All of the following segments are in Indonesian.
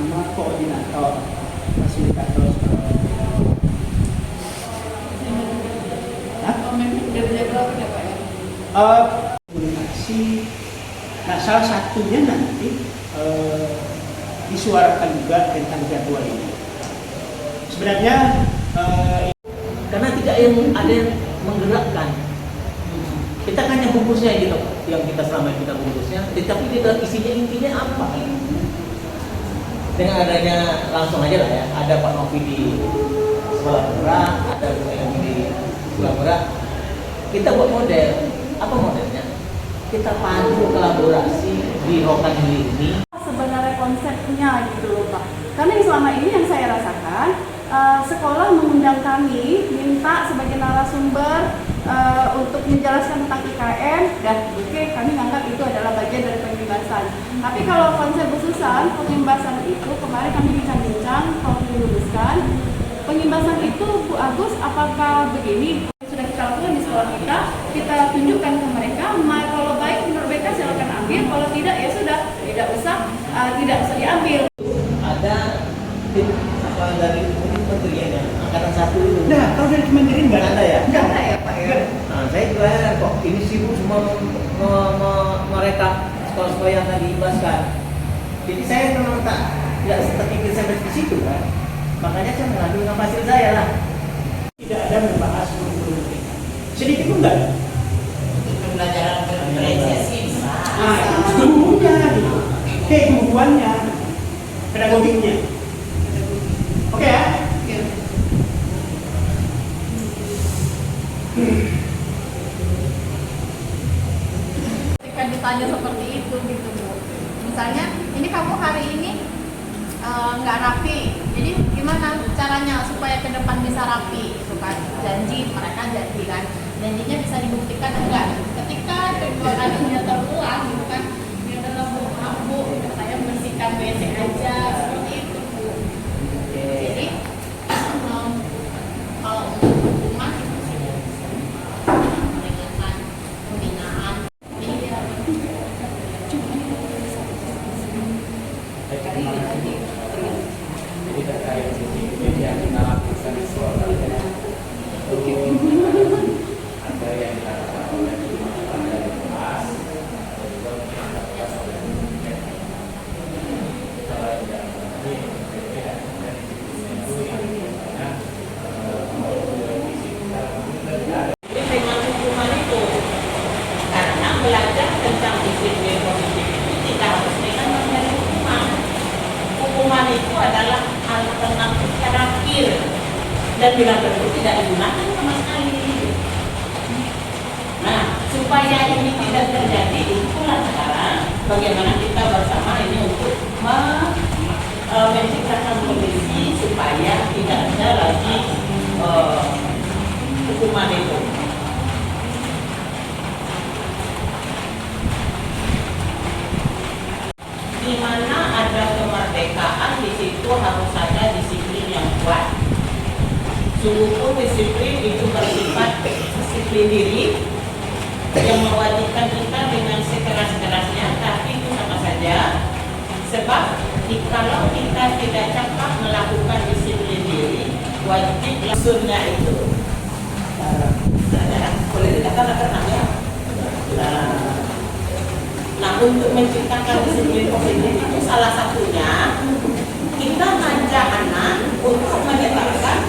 nama koordinator, fasilitator. Komunikasi. Nah, salah satunya nanti disuarakan juga tentang jadwal ini. Sebenarnya karena tidak ada yang menggerakkan. Kita kan yang bungkusnya gitu, yang kita selama kita bungkusnya, tetapi kita isinya intinya apa? Dengan adanya langsung aja lah ya, ada Pak Novi di Sekolah Murah, ada Bu Emi di Sekolah Murah. Kita buat model, apa modelnya? Kita pandu kolaborasi di Rokan ini. Sebenarnya konsepnya gitu loh Pak. Karena yang selama ini yang saya rasakan, sekolah mengundang kami, minta sebagai narasumber untuk menjelaskan tentang IKN, dan oke, kami anggap itu adalah bagian dari pembebasan. Tapi kalau konsep khususan pembebasan itu, kemarin kami bincang-bincang, kalau diluruskan, pembebasan itu Bu Agus, apakah begini? Sudah kita lakukan di sekolah kita tunjukkan ke mereka, kalau baik menurut mereka silakan ambil, kalau tidak ya sudah, tidak usah diambil. Ada tim apa dari kementerian ya, angkatan 1 itu. nah, kalau dari Kementerian nggak ada ya? Nggak ada ya Pak ya? Nah, saya juga heran kok ini sibuk semua merekap sekolah-sekolah yang tadi dibahaskan. Jadi saya memang tidak terpikir sampai di situ kan. Makanya saya mengambil dengan hasil saya lah. Tidak ada membahas kurikulum kita. Sedikit pun enggak. Untuk pembelajaran berprestasi bisa. Nah, itu ilmunya, gitu. Keilmuannya, pedagogiknya. Oke ya? Ketika ditanya seperti itu gitu Bu, misalnya ini kamu hari ini nggak rapi, jadi gimana caranya supaya ke depan bisa rapi gitu kan? Mereka janji kan, janjinya bisa dibuktikan enggak? Ketika kedua kalinya terulang gitu kan, dia adalah Bu, saya bersihkan WC aja seperti itu Bu. Jadi kalau untuk hukuman itu sudah bisa meringankan pembinaan. Jadi terkait ini yang kita lakukan di sekolah mungkin ada yang dilakukan oleh dari kelas atau juga dilakukan oleh kalau yang ini berbeda dari itu yang dimana Jadi dengan hukuman itu, karena belajar tentang disiplin positif itu tidak harus dengan memberi hukuman. Hukuman itu adalah alternatif terakhir dan bila perlu tidak digunakan sama sekali. Nah, supaya ini tidak terjadi, itulah sekarang bagaimana kita bersama ini untuk menciptakan kondisi supaya tidak ada lagi hukuman itu. Di mana ada kemerdekaan, di situ harus ada disiplin yang kuat. Sungguh disiplin itu bersifat disiplin diri yang mewajibkan kita dengan sekeras-kerasnya, tapi itu sama saja. Sebab kalau kita tidak cepat melakukan disiplin diri, wajib langsungnya itu. Boleh dikatakan pernah ya? Nah, untuk menciptakan disiplin positif itu salah satunya kita ngajak anak untuk menetapkan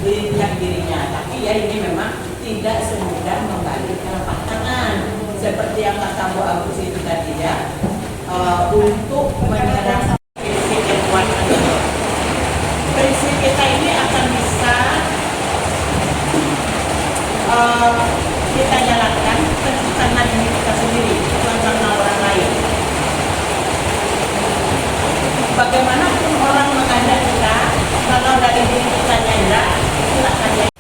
dirinya. Tapi ya ini memang tidak semudah membalik telapak tangan seperti yang kata Bu Agus itu tadi ya, untuk menyerang prinsip yang kuat tadi. Prinsip kita ini akan bisa kita jalankan karena diri kita sendiri, bukan karena orang lain. Bagaimanapun orang mengajak kita, kalau dari diri kita enggak, itu akan jadi.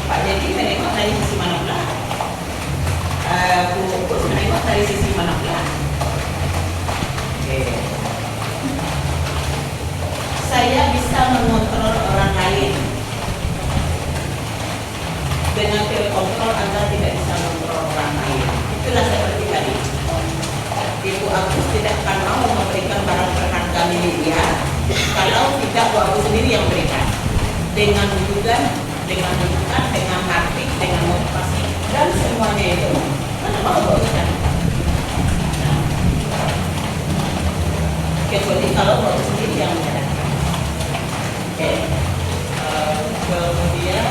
Pak Jadi menengok dari sisi mana pula? Bu menengok dari sisi mana pula? Oke. Saya bisa mengontrol orang lain. Dengan telekontrol Anda tidak bisa mengontrol orang lain. Itulah seperti tadi. Ibu Agus tidak akan mau memberikan barang berharga milik dia Kalau tidak guru sendiri yang berikan dengan rujukan, dengan hati, dengan motivasi dan semuanya itu. Mana mau berikan? Kecuali kalau guru sendiri yang menyarankan. Oke. Kemudian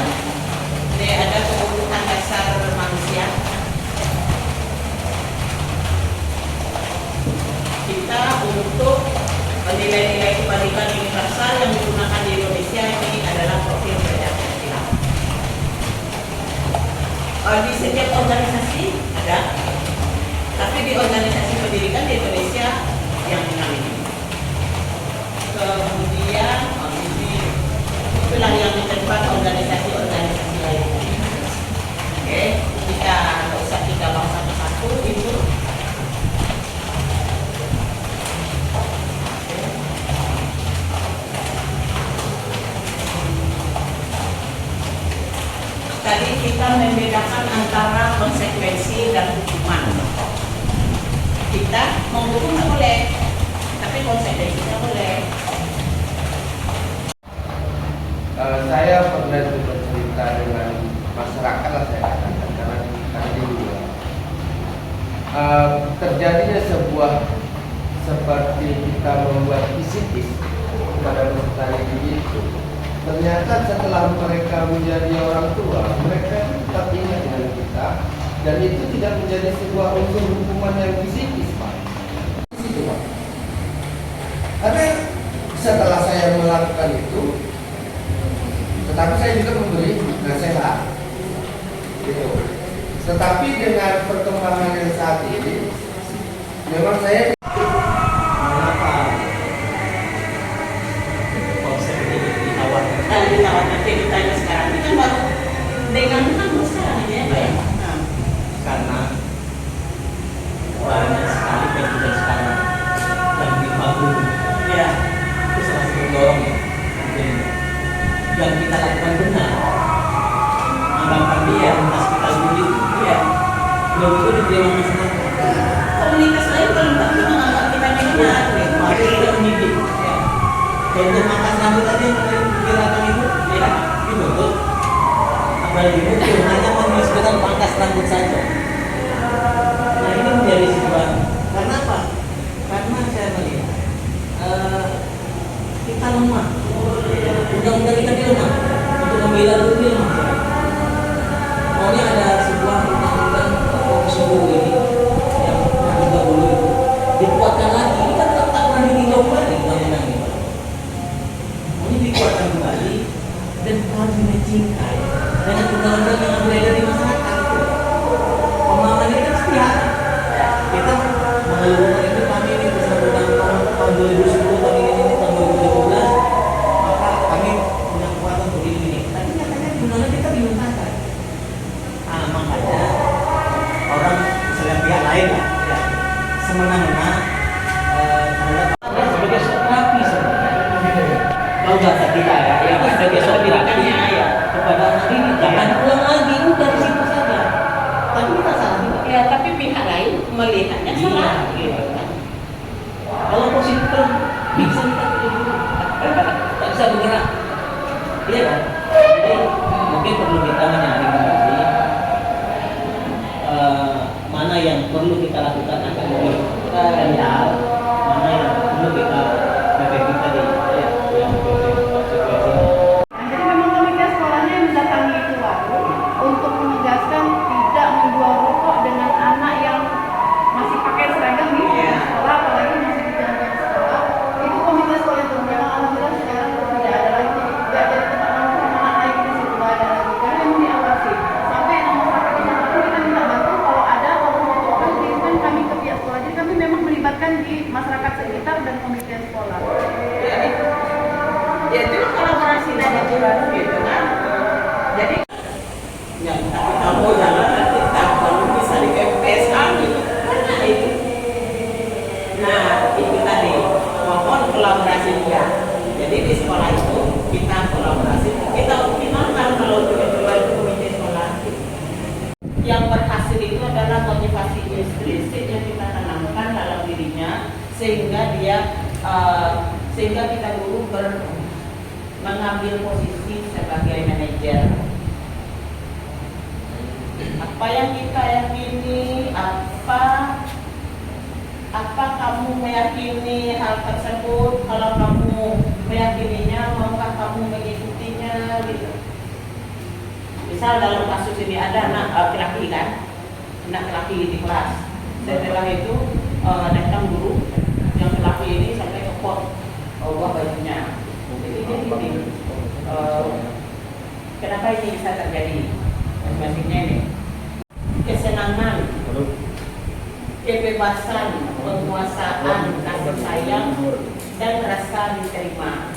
ini ada kebutuhan dasar manusia. Kita untuk nilai-nilai kebaikan universal yang digunakan di Indonesia ini adalah profil Pancasila. Di setiap organisasi ada, tapi di organisasi pendidikan di Indonesia yang ini. Kemudian itulah yang diterima organisasi-organisasi lain. Oke, kita nggak usah kita bahas satu-satu itu. Tadi kita membedakan antara konsekuensi dan hukuman. Kita menghukum nggak boleh, tapi konsekuensinya boleh. Saya pernah juga cerita dengan masyarakat lah saya katakan karena tadi terjadinya sebuah seperti kita membuat kisi-kisi kepada peserta didik itu. Ternyata setelah mereka menjadi orang tua, mereka tetap ingat dengan kita dan itu tidak menjadi sebuah unsur hukuman yang fisikis, Pak. Itu, Pak. Karena setelah saya melakukan itu, tetapi saya juga memberi nasihat, gitu. Tetapi dengan perkembangan yang saat ini, memang saya Ditawarkan ceritanya sekarang ini kan baru dengan sekarang ini ya Pak ya. Karena banyak sekali pendidikan sekarang yang dibangun Ya. itu salah satu dorong ya. Jadi, yang kita lakukan benar, anggapan dia atas kita sendiri, Ya. belum itu diterima masyarakat. Komunitas lain kalau nggak kita menganggap kita ini benar, Mari kita mendidik. Ya. Contoh makan rambut tadi yang dikirakan itu, Ya. itu tuh. Apalagi mungkin hanya menyebutkan pangkas rambut saja. Nah ini menjadi sebuah, karena apa? Karena saya melihat kita lemah. Undang-undang kita ini lemah untuk membela diri lemah. Maunya ada sebuah undang-undang fokus guru ini yang dahulu itu dikuatkan lagi. Ini kan tak pernah ditinjau kembali undang-undang ini. Maunya dikuatkan kembali dan harus dimenjingkan dengan undang-undang yang beredar di masyarakat itu. Pemahaman ini kan sepihak. Kita mengeluarkan itu kami ini bersama undang-undang tahun 2010 tahun ini tahun 2017 maka kami punya kekuatan untuk ini. Tapi nyatanya undang-undang kita dilupakan. Makanya orang selain pihak lain lah ya, semena-mena sebagai terapi sebenarnya. Kalau bahasa kita ya, itu sebagai terapi ya kepada anak ini jangan pulang lagi udah di situ saja. Tapi kita salah juga. Ya, tapi pihak lain melihatnya salah. Gitu. Kalau positif kan bisa kita dulu, tak bisa bergerak, iya kan? Jadi mungkin perlu kita menyaring kembali mana yang perlu kita lakukan agar lebih rendah, mana yang perlu kita efektif tadi, yang konsekuensinya. Jadi memang komite sekolahnya mendatangi keluarga untuk menegaskan tidak menjual rokok dengan anak yang masih pakai seragam di sekolah, apalagi masih di jalan sekolah. Itu komite sekolah itu memang alhamdulillah sekarang tidak ada lagi, tidak ada tempat nongkrong anak lagi di situ, tidak ada lagi karena memang diawasi. Sampai nomor masyarakat di sana pun kita minta bantu kalau ada foto-foto orang kirimkan kami ke pihak sekolah. Jadi kami memang melibatkan di masyarakat sekitar dan komite sekolah. Ya itu kolaborasi dan aturan gitu kan. Jadi yang kamu jalan nanti kamu bisa di KPS kami. Nah itu. Nah itu tadi mohon kolaborasi dia. Jadi di sekolah itu kita kolaborasi, kita optimalkan kalau juga di komite sekolah. Yang berhasil itu adalah motivasi intrinsik yang kita tanamkan dalam dirinya sehingga dia sehingga kita dulu mengambil posisi sebagai manajer. Apa yang kita yakini, apa kamu meyakini hal tersebut? Kalau kamu meyakininya, maukah kamu mengikutinya gitu? Misal dalam kasus ini ada anak laki-laki kan, anak laki di kelas. Setelah itu datang guru yang laki ini sampai kepot bajunya. Jadi dia gini, kenapa ini bisa terjadi? Masing-masingnya ini kesenangan, kebebasan, penguasaan, kasih sayang, dan rasa diterima.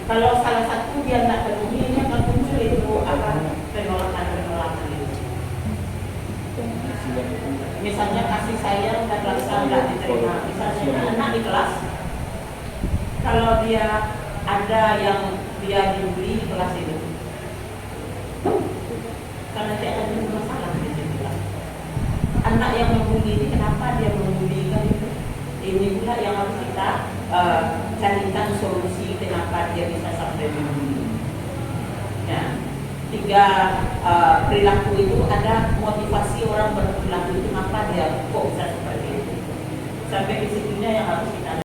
Kalau salah satu dia tidak penuhi, ini akan muncul itu penolakan itu. Misalnya kasih sayang dan rasa tidak diterima. Misalnya anak di kelas, kalau dia ada yang dia dibully di kelas itu, karena dia akan timbul masalah di situ. Anak yang membuli ini kenapa dia membuli kan itu? Ini pula yang harus kita carikan solusi kenapa dia bisa sampai membuli. Ya. 3 perilaku itu ada motivasi orang berperilaku itu kenapa dia kok bisa seperti itu. Sampai di situnya yang harus kita.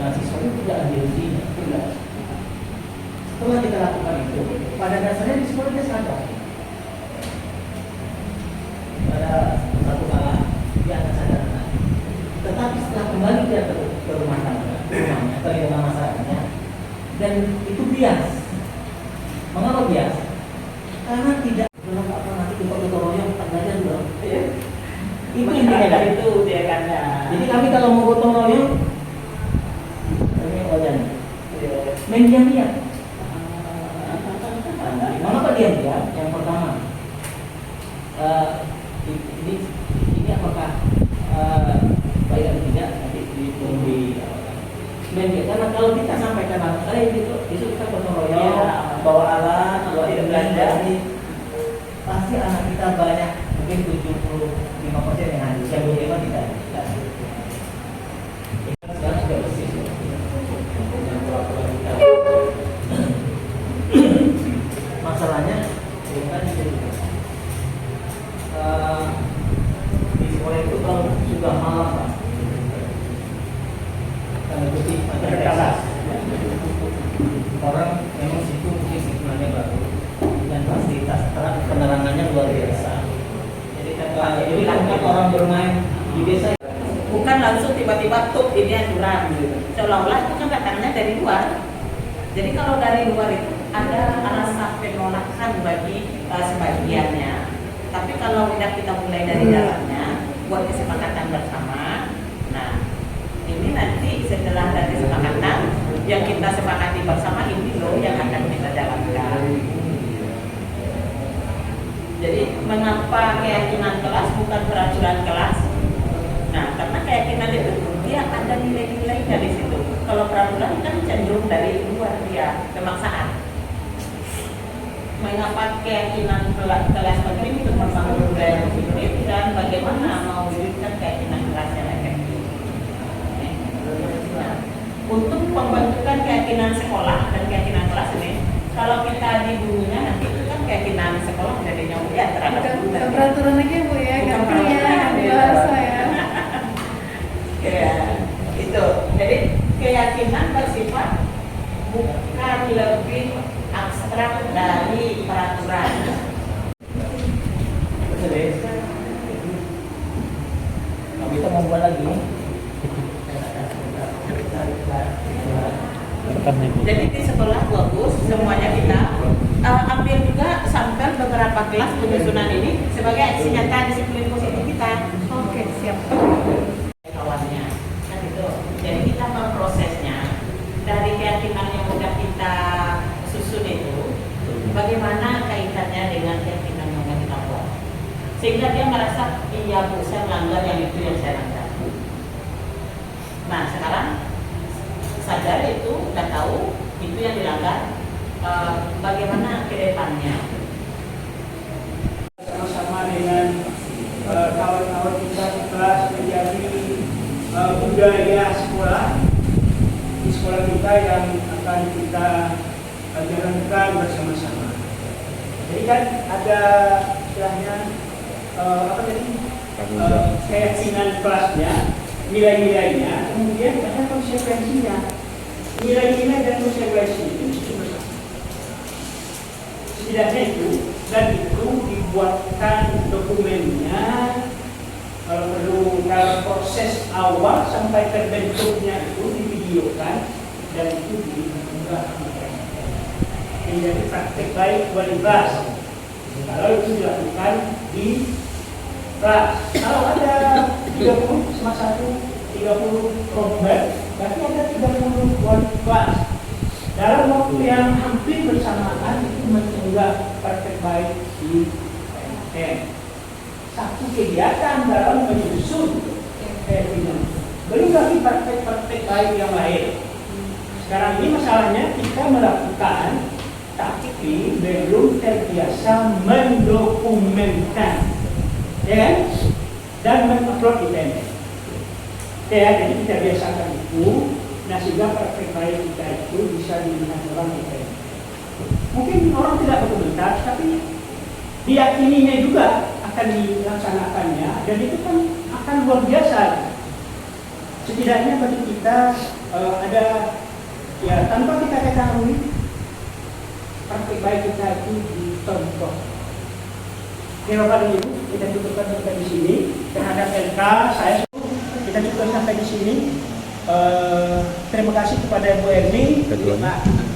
Siswa itu tidak ada ujinya, tidak. Setelah kita lakukan itu, pada dasarnya di sekolah dia sadar. Pada satu kala dia akan sadar. Tetapi setelah kembali dia ke rumah tangga, rumahnya, ke lingkungan masyarakatnya, dan itu bias. Mengapa bias? Karena tidak belum apa nanti kita royong tangganya dulu. Itu intinya kan? Itu dia kata. Jadi kami kalau mau gotong royong, main diam-diam. Mengapa diam-diam? Yang pertama, ini apakah baik atau tidak nanti di media. Karena kalau kita sampaikan itu kita gotong royong, bawa alat, bawa belanja, pasti anak kita banyak, mungkin 75% yang hadir, yang 25 tidak. Sekarang sudah bersih. Masalahnya bukan itu. Di sekolah itu kalau sudah malam Pak, karena putih ada kelas. Orang memang situ mungkin lingkungannya baru dan fasilitas penerangannya luar biasa. Jadi kan orang bermain di desa Bukan langsung tiba-tiba tuh ini aturan gitu. Seolah-olah itu kan datangnya dari luar. Jadi kalau dari luar itu ada rasa penolakan bagi sebagiannya. Tapi kalau tidak kita mulai dari dalamnya, buat kesepakatan bersama. Nah, ini nanti setelah dari kesepakatan yang kita sepakati bersama ini loh yang akan kita jalankan. Jadi mengapa keyakinan kelas bukan peraturan kelas? Nah, karena keyakinan itu dia ada nilai-nilainya di situ. Kalau peraturan kan cenderung dari luar dia pemaksaan. Mengapa keyakinan kelas negeri itu membangun budaya positif dan bagaimana mau mewujudkan keyakinan kelas yang efektif? Nah, untuk pembentukan keyakinan sekolah dan keyakinan kelas ini, kalau kita di dulunya nanti itu kan keyakinan sekolah jadinya ya terhadap bukan peraturan lagi Bu ya, gampang ya, bahasa ya. Ya, itu. Jadi keyakinan bersifat bukan lebih abstrak dari peraturan. Kalau kita mau buat lagi, jadi di sekolah bagus semuanya kita ambil juga sampel beberapa kelas penyusunan ini sebagai aksi nyata disiplin positif kita. Oke, siap. Awalnya kan itu. Jadi kita memprosesnya dari keyakinan yang sudah kita susun itu, bagaimana kaitannya dengan keyakinan yang sudah kita buat, sehingga dia merasa iya Bu, saya melanggar yang itu yang saya langgar. Nah sekarang sadar itu, udah tahu itu yang dilanggar, bagaimana ke depannya? Sama-sama dengan kawan-kawan kita di kelas menjadi budaya sekolah persoalan kita yang akan kita jalankan bersama-sama. Jadi kan ada istilahnya apa tadi? Keyakinan kelasnya, nilai-nilainya, kemudian ada konsekuensinya. Nilai-nilai dan konsekuensi itu bersama. Setidaknya itu, dan itu dibuatkan dokumennya. Kalau perlu, kalau proses awal sampai terbentuknya itu divideokan dan itu diunggah menjadi praktek baik kualitas. Kalau itu dilakukan di kelas, kalau ada 30 sama 30 program, berarti ada 30 kelas. Dalam waktu yang hampir bersamaan itu menunggah praktek baik di PNM. Satu kegiatan dalam menyusun PNM. Belum lagi praktek-praktek baik yang lain. Sekarang ini masalahnya kita melakukan, tapi belum terbiasa mendokumentkan, ya kan? Dan mengupload di PNM. Ya, jadi kita biasakan itu. Nah, sehingga praktek baik kita itu bisa dilihat orang di PNM. Mungkin orang tidak berkomentar, tapi diyakininya juga akan dilaksanakannya, dan itu kan akan luar biasa. Setidaknya bagi kita ada, ya tanpa kita ketahui, praktek baik kita itu dicontoh. Oke Bapak dan Ibu, kita cukupkan sampai di sini. Terhadap LK, saya kita cukupkan sampai di sini. Terima kasih kepada Bu Erni.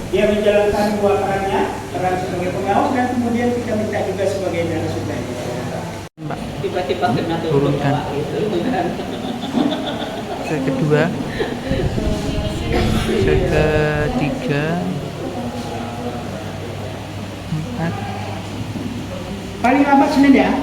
Dia menjalankan dua perannya, peran sebagai pengawas dan kemudian kita minta juga sebagai narasumber. Tiba-tiba kena turunkan. Saya kedua, saya ketiga, 4. Paling lambat Senin ya.